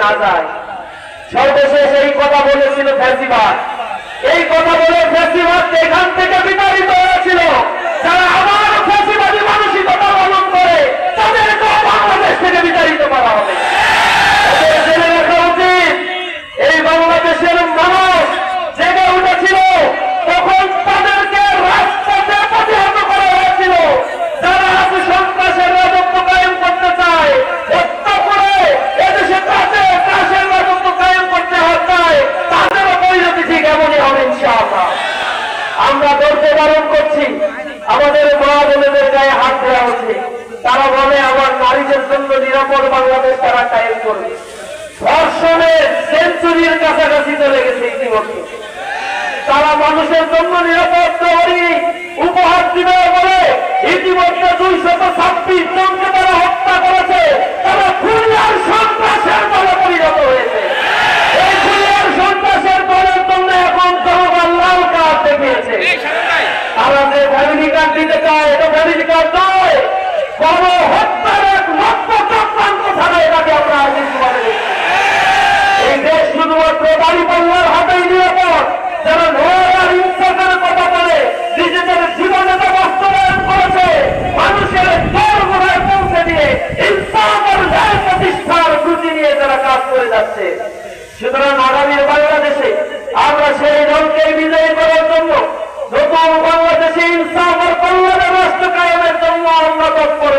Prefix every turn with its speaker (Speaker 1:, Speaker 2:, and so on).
Speaker 1: না যায়। সর্বশেষ এই কথা বলেছিল ফ্যাসিবাদ, এই কথা বলে ফ্যাসিবাদ এখান থেকে বিতাড়িত হয়েছিল। যারা আবার ফ্যাসিবাদী মানসিকতা পালন করে তাদেরকে বাংলাদেশ থেকে বিতাড়িত করা হবে। জেনে রাখা উচিত, এই বাংলাদেশের মানুষ জেগে উঠেছিল তখন তাদেরকে রাজপথে প্রতিহত করা হয়েছিল। যারা আছে সন্ত্রাসের রাজত্ব কায়েম করতে চায়, হত্যা করে এদেশে কাশের রাজত্ব কায়েম করতে চায়, তাদেরও পরিণতি ঠিক এমনই হবে ইনশাআল্লাহ। আমরা ধৈর্য ধারণ করছি, আমাদের মা বোনেদের গায়ে হাত দেওয়া হচ্ছে। তারা বলে আমার নারীদের জন্য নিরাপদ বাংলাদেশ তারা কায়েম করবে। ধর্ষণের সেঞ্চুরির কাছাকাছি চলে গেছে ইতিমধ্যে। তারা মানুষের জন্য নিরাপদ শহরী উপহার দিবে বলে ইতিমধ্যে 226 জনকে তারা হত্যা করেছে। তারা খুলনার সন্ত্রাসের দলে পরিণত হয়েছে। এই খুলনার সন্ত্রাসের দলের জন্য এখন জনগণ লাল কার্ড দেখিয়েছে। তারা যে ফ্যামিলি কার্ড দিতে চায়, এটা ফ্যামিলি কার্ড নয়, গণহত্যার এক লক্ষ চক্রান্ত ছাড়া এটাকে আমরা আর কিছু বলে দেখি। এই দেশ শুধুমাত্র দাঁড়িপাল্লার হাতেই নিরাপদ। যারা নয়ার ইনসাফের কথা বলে নিজেদের জীবনে বাস্তবায়ন করেছে, মানুষের দরগোড়ায় পৌঁছে দিয়ে ইনসাফের ন্যায় প্রতিষ্ঠার ব্রুতি নিয়ে যারা কাজ করে যাচ্ছে। সুতরাং আগামীর বাংলাদেশে আমরা সেই দলকে বিজয়ী করার জন্য, নতুন বাংলাদেশে ইনসাফ আর কল্যাণের রাষ্ট্র কায়েমের জন্য আমরা তৎপর